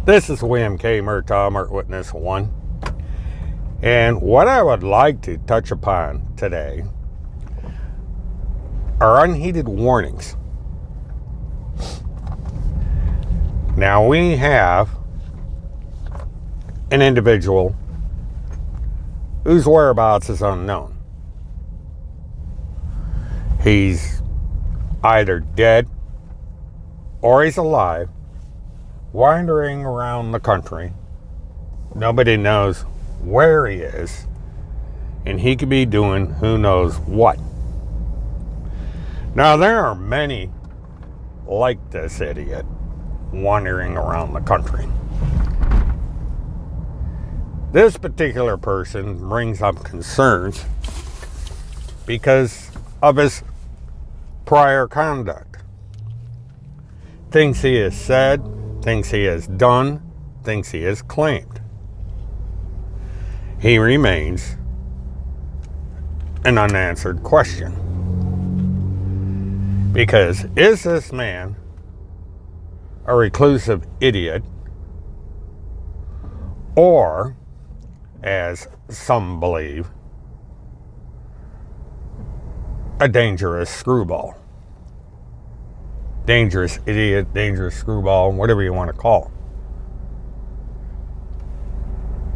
This is William K. Murtaugh, Murt Witness 1. And what I would like to touch upon today are unheeded warnings. Now we have an individual whose whereabouts is unknown. He's either dead or he's alive, wandering around the country. Nobody knows where he is, and he could be doing who knows what. Now, there are many like this idiot wandering around the country. This particular person brings up concerns because of his prior conduct. Things he has said, things he has done, things he has claimed. He remains an unanswered question. Because is this man a reclusive idiot, or, as some believe, a dangerous screwball? Dangerous idiot, dangerous screwball, whatever you want to call him.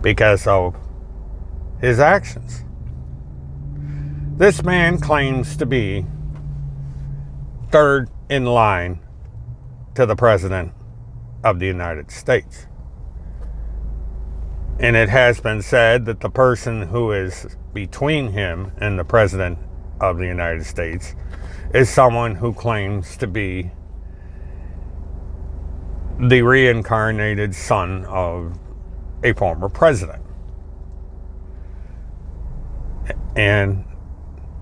Because of his actions. This man claims to be third in line to the President of the United States. And it has been said that the person who is between him and the President of the United States is someone who claims to be the reincarnated son of a former president. And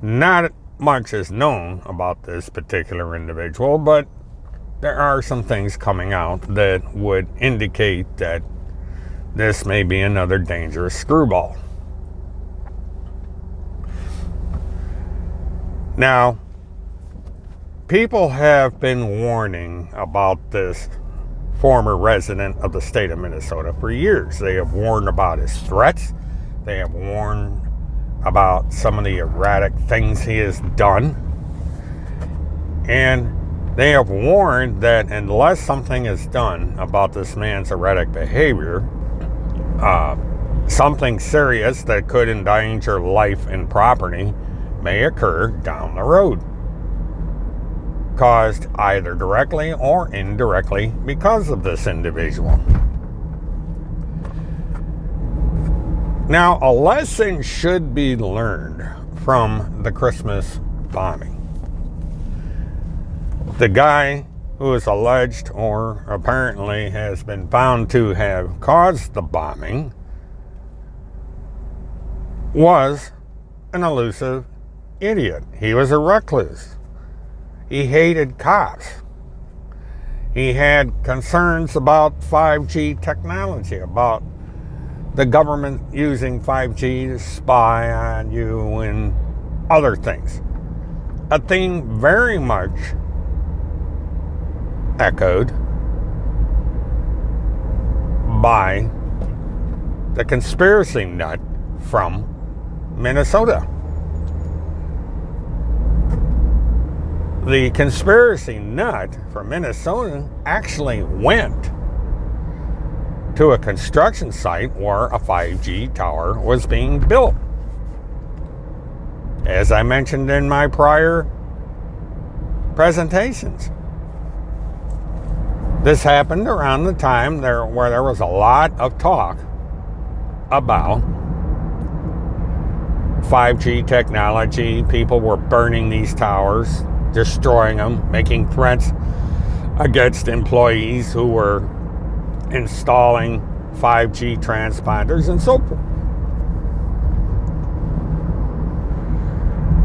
not much is known about this particular individual, but there are some things coming out that would indicate that this may be another dangerous screwball. Now, people have been warning about this former resident of the state of Minnesota for years. They have warned about his threats. They have warned about some of the erratic things he has done. And they have warned that unless something is done about this man's erratic behavior, something serious that could endanger life and property may occur down the road, caused either directly or indirectly because of this individual. Now, a lesson should be learned from the Christmas bombing. The guy who is alleged or apparently has been found to have caused the bombing was an elusive idiot. He was a recluse. He hated cops. He had concerns about 5G technology, about the government using 5G to spy on you and other things. A thing very much echoed by the conspiracy nut from Minnesota. The conspiracy nut from Minnesota actually went to a construction site where a 5G tower was being built. As I mentioned in my prior presentations, this happened around the time where there was a lot of talk about 5G technology. People were burning these towers, destroying them, making threats against employees who were installing 5G transponders and so forth.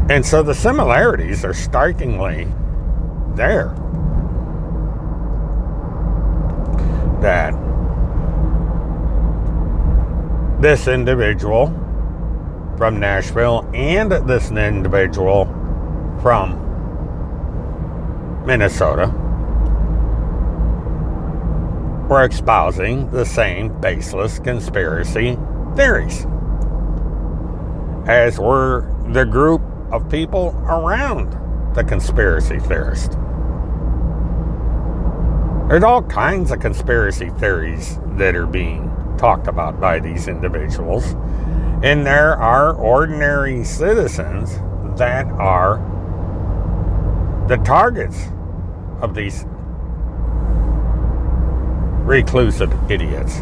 And so the similarities are strikingly there. That this individual from Nashville and this individual from Minnesota were espousing the same baseless conspiracy theories, as were the group of people around the conspiracy theorist. There's all kinds of conspiracy theories that are being talked about by these individuals, and there are ordinary citizens that are the targets of these reclusive idiots.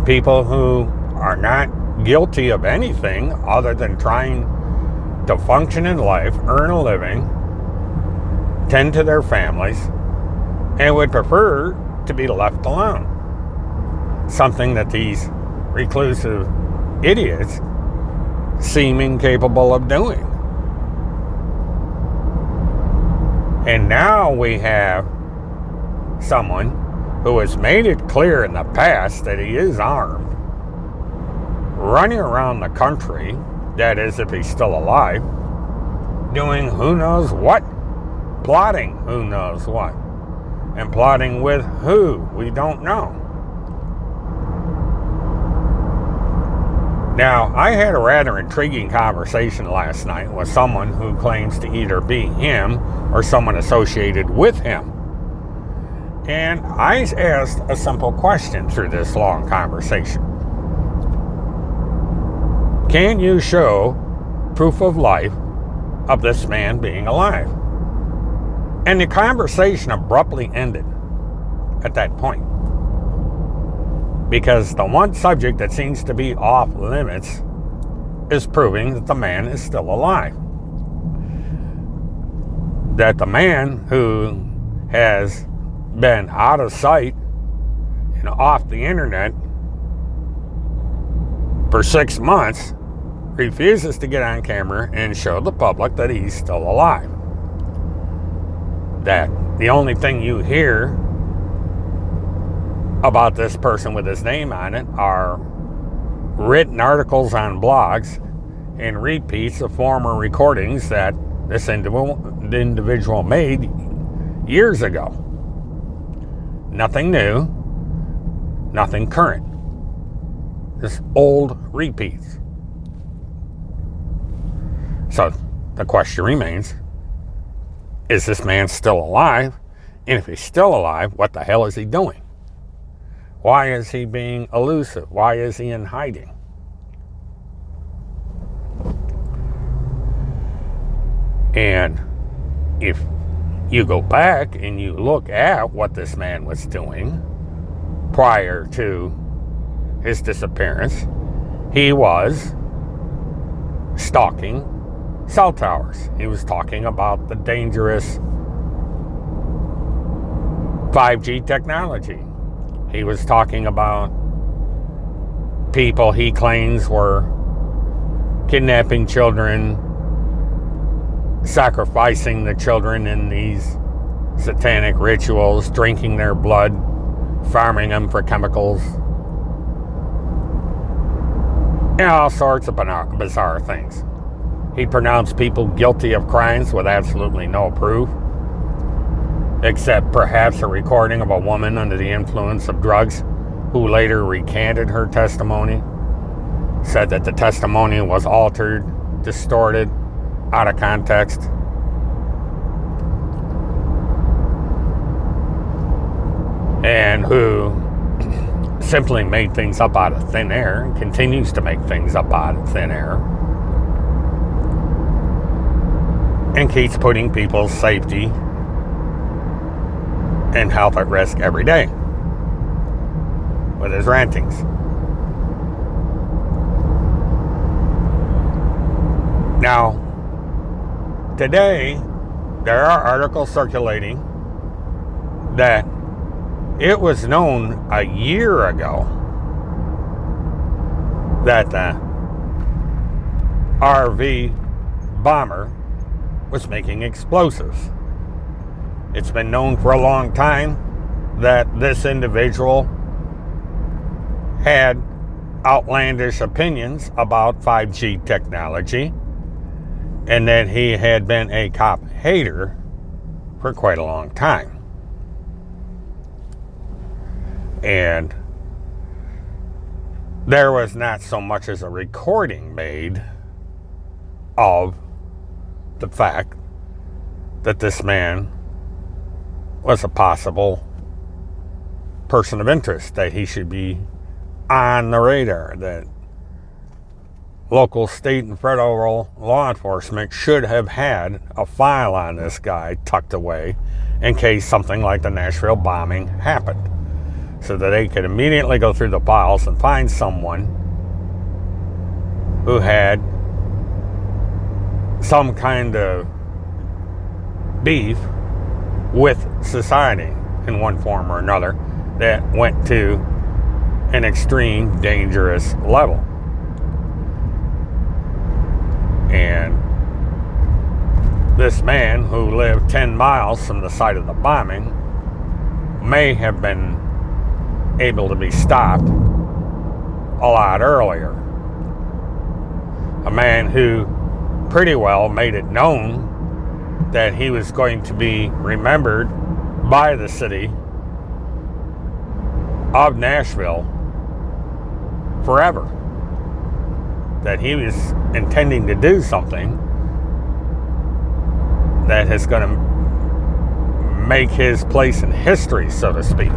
People who are not guilty of anything other than trying to function in life, earn a living, tend to their families, and would prefer to be left alone. Something that these reclusive idiots seem incapable of doing. And now we have someone who has made it clear in the past that he is armed, running around the country, that is, if he's still alive, doing who knows what, plotting who knows what, and plotting with who, we don't know. Now, I had a rather intriguing conversation last night with someone who claims to either be him or someone associated with him. And I asked a simple question through this long conversation. Can you show proof of life of this man being alive? And the conversation abruptly ended at that point, because the one subject that seems to be off limits is proving that the man is still alive. That the man who has been out of sight and off the internet for 6 months refuses to get on camera and show the public that he's still alive. That the only thing you hear about this person with his name on it are written articles on blogs and repeats of former recordings that this individual made years ago. Nothing new, nothing current. Just old repeats. So the question remains, is this man still alive? And if he's still alive, what the hell is he doing? Why is he being elusive? Why is he in hiding? And if you go back and you look at what this man was doing prior to his disappearance, he was stalking cell towers. He was talking about the dangerous 5G technology. He was talking about people he claims were kidnapping children, sacrificing the children in these satanic rituals, drinking their blood, farming them for chemicals, and all sorts of bizarre things. He pronounced people guilty of crimes with absolutely no proof, except perhaps a recording of a woman under the influence of drugs who later recanted her testimony, said that the testimony was altered, distorted, out of context. And who simply made things up out of thin air and continues to make things up out of thin air and keeps putting people's safety and health at risk every day with his rantings. Now, today, there are articles circulating that it was known a year ago that the RV bomber was making explosives. It's been known for a long time that this individual had outlandish opinions about 5G technology, and that he had been a cop hater for quite a long time. And there was not so much as a recording made of the fact that this man was a possible person of interest, that he should be on the radar, that local, state, and federal law enforcement should have had a file on this guy tucked away in case something like the Nashville bombing happened, so that they could immediately go through the files and find someone who had some kind of beef with society in one form or another that went to an extreme dangerous level. And this man, who lived 10 miles from the site of the bombing, may have been able to be stopped a lot earlier. A man who pretty well made it known that he was going to be remembered by the city of Nashville forever. That he was intending to do something that is going to make his place in history, so to speak.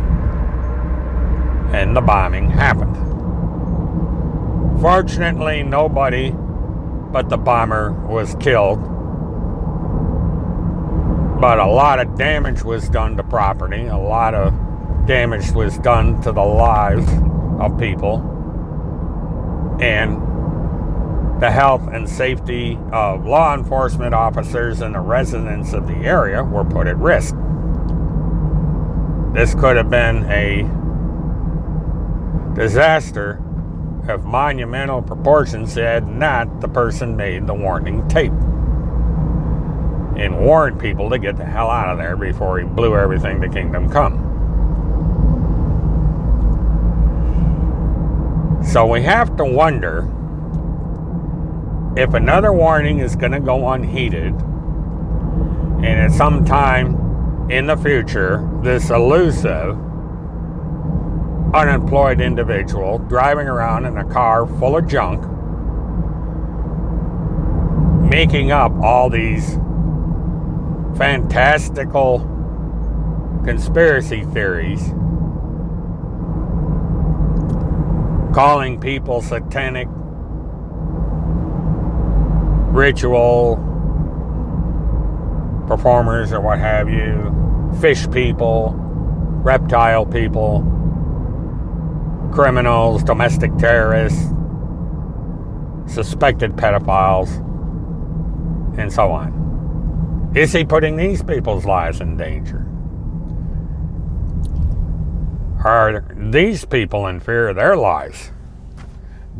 And the bombing happened. Fortunately, nobody but the bomber was killed. But a lot of damage was done to property. A lot of damage was done to the lives of people. And the health and safety of law enforcement officers and the residents of the area were put at risk. This could have been a disaster of monumental proportions had not the person made the warning tape and warned people to get the hell out of there before he blew everything to kingdom come. So we have to wonder if another warning is going to go unheeded, and at some time in the future, this elusive, unemployed individual driving around in a car full of junk, making up all these fantastical conspiracy theories, calling people satanic ritual performers or what have you, fish people, reptile people, criminals, domestic terrorists, suspected pedophiles, and so on. Is he putting these people's lives in danger? Are these people in fear of their lives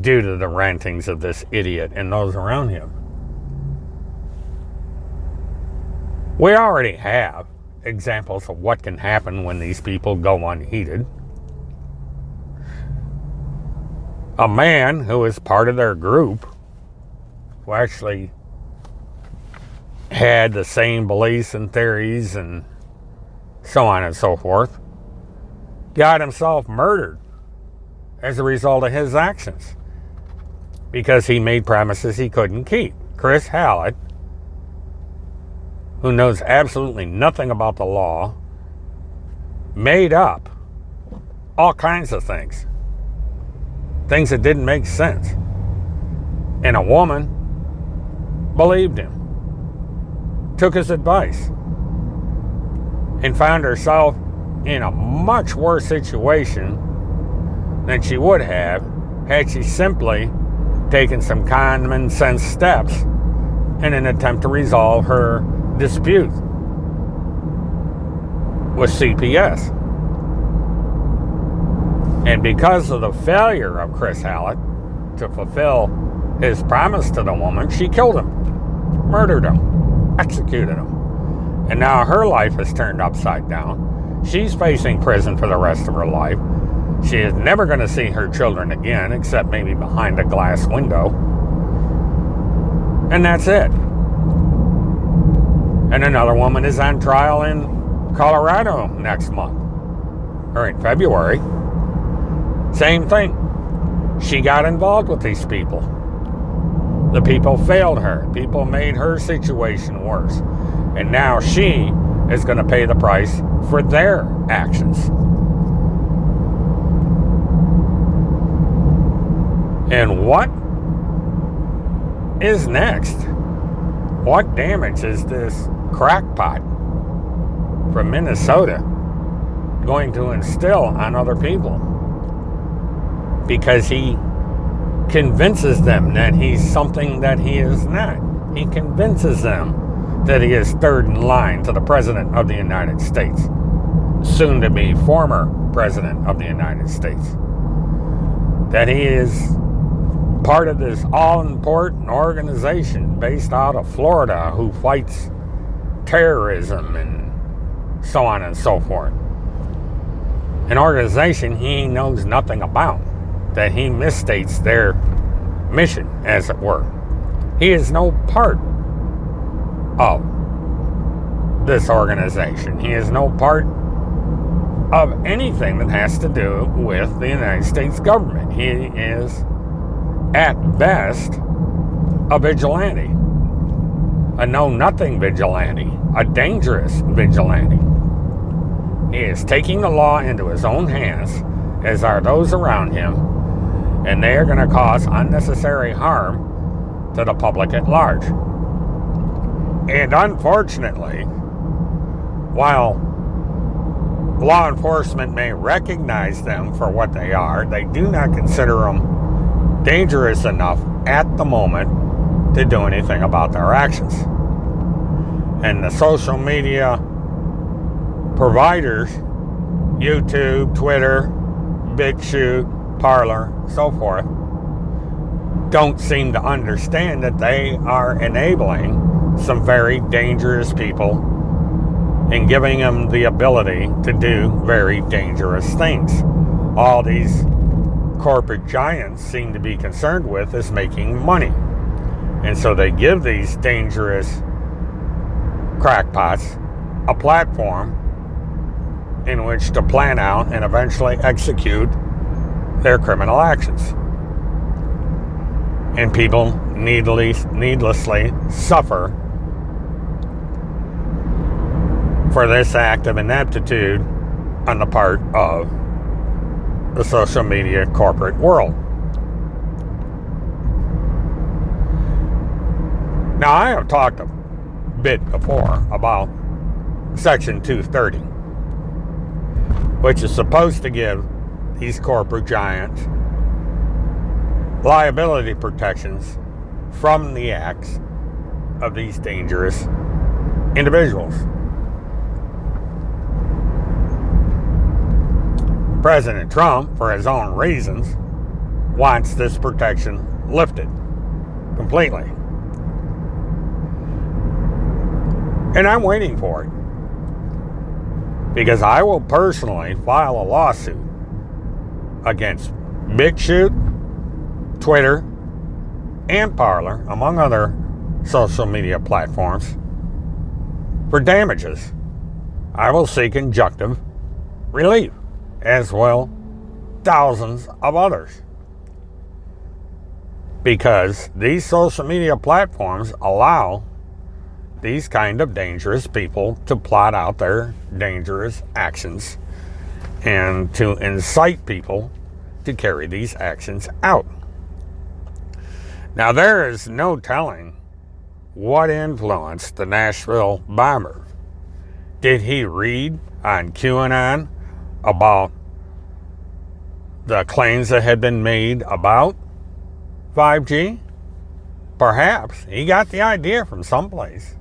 due to the rantings of this idiot and those around him? We already have examples of what can happen when these people go unheeded. A man who is part of their group, who actually had the same beliefs and theories and so on and so forth, got himself murdered as a result of his actions because he made promises he couldn't keep. Chris Hallett, who knows absolutely nothing about the law, made up all kinds of things that didn't make sense. And a woman believed him, took his advice, and found herself in a much worse situation than she would have had she simply taken some common sense steps in an attempt to resolve her dispute with CPS. And because of the failure of Chris Hallett to fulfill his promise to the woman, she killed him, murdered him, executed him. And now her life is turned upside down. She's facing prison for the rest of her life. She is never going to see her children again, except maybe behind a glass window. And that's it. And another woman is on trial in Colorado next month, or in February. Same thing. She got involved with these people. The people failed her. People made her situation worse. And now she is going to pay the price for their actions. And what is next? What damage is this crackpot from Minnesota going to instill on other people? Because he convinces them that he's something that he is not. He convinces them that he is third in line to the President of the United States, soon to be former President of the United States. That he is part of this all-important organization based out of Florida who fights terrorism and so on and so forth. An organization he knows nothing about, that he misstates their mission, as it were. He is no part of this organization. He is no part of anything that has to do with the United States government. He is, at best, a vigilante. A know-nothing vigilante. A dangerous vigilante. He is taking the law into his own hands, as are those around him, and they are going to cause unnecessary harm to the public at large. And unfortunately, while law enforcement may recognize them for what they are, they do not consider them dangerous enough at the moment to do anything about their actions. And the social media providers, YouTube, Twitter, BitChute, Parler, so forth, don't seem to understand that they are enabling some very dangerous people and giving them the ability to do very dangerous things. All these corporate giants seem to be concerned with is making money. And so they give these dangerous crackpots a platform in which to plan out and eventually execute their criminal actions. And people needlessly suffer for this act of ineptitude on the part of the social media corporate world. Now, I have talked a bit before about Section 230, which is supposed to give these corporate giants liability protections from the acts of these dangerous individuals. President Trump, for his own reasons, wants this protection lifted completely. And I'm waiting for it, because I will personally file a lawsuit against BitChute, Twitter, and Parler, among other social media platforms, for damages. I will seek injunctive relief, as will thousands of others, because these social media platforms allow these kind of dangerous people to plot out their dangerous actions and to incite people to carry these actions out. Now, there is no telling what influenced the Nashville Bomber. Did he read on QAnon about the claims that had been made about 5G? Perhaps he got the idea from someplace.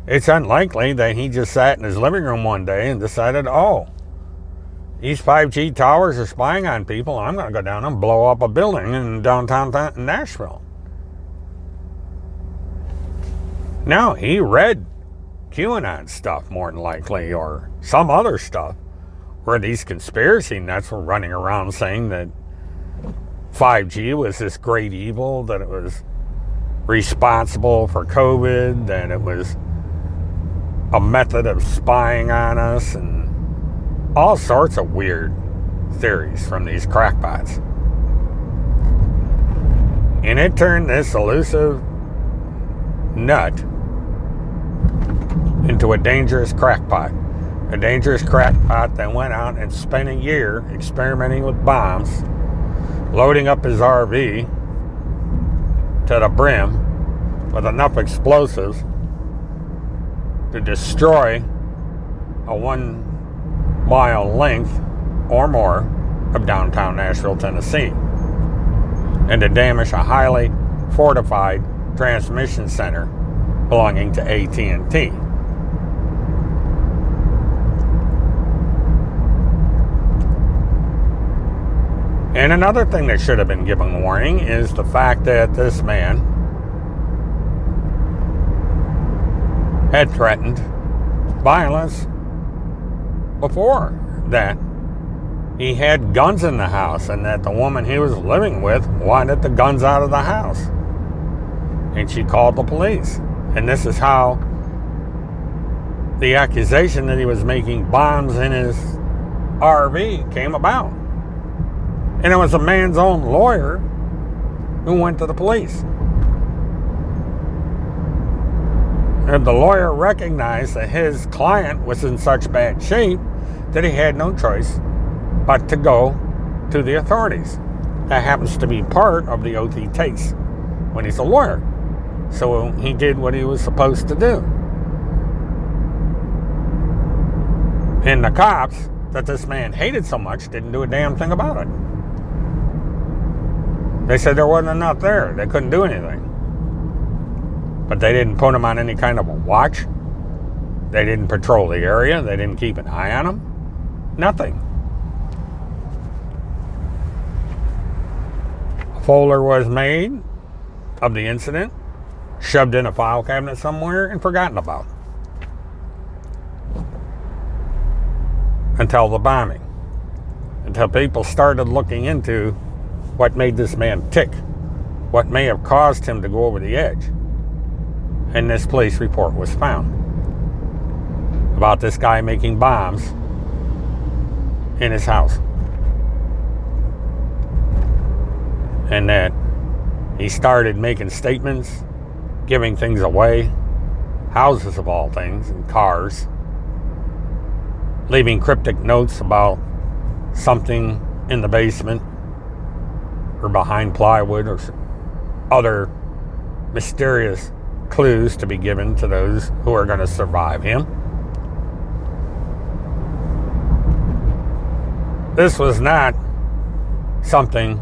It's unlikely that he just sat in his living room one day and decided, oh, these 5G towers are spying on people. I'm going to go down and blow up a building in downtown Nashville. No, he read QAnon stuff more than likely, or some other stuff, where these conspiracy nuts were running around saying that 5G was this great evil, that it was responsible for COVID, that it was a method of spying on us, and all sorts of weird theories from these crackpots. And it turned this elusive nut into a dangerous crackpot. A dangerous crackpot that went out and spent a year experimenting with bombs, loading up his RV to the brim with enough explosives to destroy a 1 mile length or more of downtown Nashville, Tennessee, and to damage a highly fortified transmission center belonging to AT&T. And another thing that should have been given warning is the fact that this man had threatened violence before that. He had guns in the house, and that the woman he was living with wanted the guns out of the house. And she called the police. And this is how the accusation that he was making bombs in his RV came about. And it was a man's own lawyer who went to the police. And the lawyer recognized that his client was in such bad shape that he had no choice but to go to the authorities. That happens to be part of the oath he takes when he's a lawyer. So he did what he was supposed to do. And the cops that this man hated so much didn't do a damn thing about it. They said there wasn't enough there. They couldn't do anything. But they didn't put him on any kind of a watch. They didn't patrol the area. They didn't keep an eye on him. Nothing. A folder was made of the incident, shoved in a file cabinet somewhere, and forgotten about. Until the bombing. Until people started looking into what made this man tick, what may have caused him to go over the edge. And this police report was found about this guy making bombs in his house. And that he started making statements, giving things away, houses of all things, and cars, leaving cryptic notes about something in the basement or behind plywood or other mysterious clues to be given to those who are going to survive him. This was not something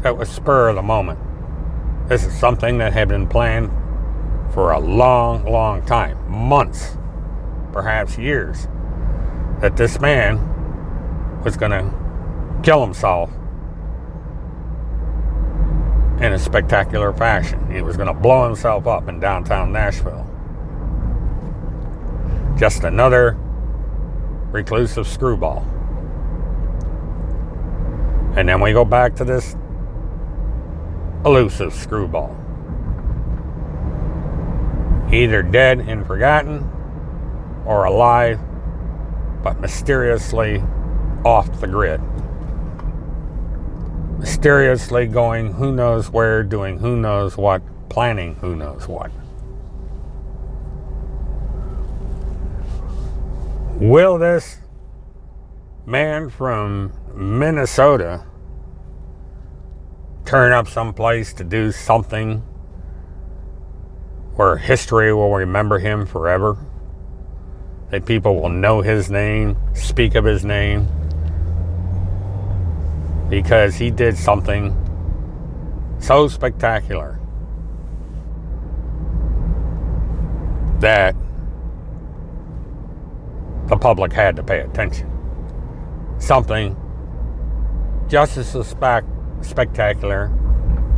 that was spur of the moment. This is something that had been planned for a long, long time, months, perhaps years, that this man was going to kill himself in a spectacular fashion. He was going to blow himself up in downtown Nashville. Just another reclusive screwball. And then we go back to this elusive screwball. Either dead and forgotten, or alive, but mysteriously off the grid. Mysteriously going who knows where, doing who knows what, planning who knows what. Will this man from Minnesota turn up someplace to do something where history will remember him forever? That people will know his name, speak of his name, because he did something so spectacular that the public had to pay attention. Something just as spectacular,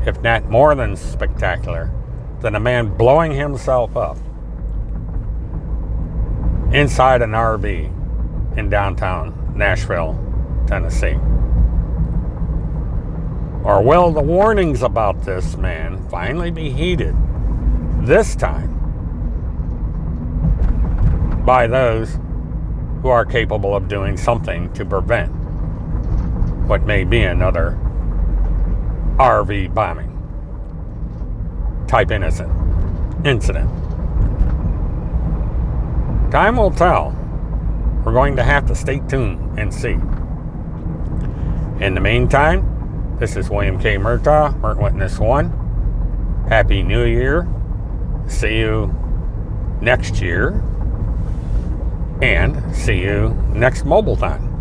if not more than spectacular, than a man blowing himself up inside an RV in downtown Nashville, Tennessee. Or will the warnings about this man finally be heeded, this time, by those who are capable of doing something to prevent what may be another RV bombing type incident? Time will tell. We're going to have to stay tuned and see. In the meantime, this is William K. Murtaugh, Murt Witness 1. Happy New Year. See you next year. And see you next mobile time.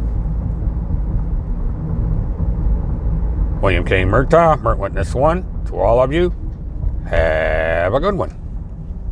William K. Murtaugh, Murt Witness 1. To all of you, have a good one.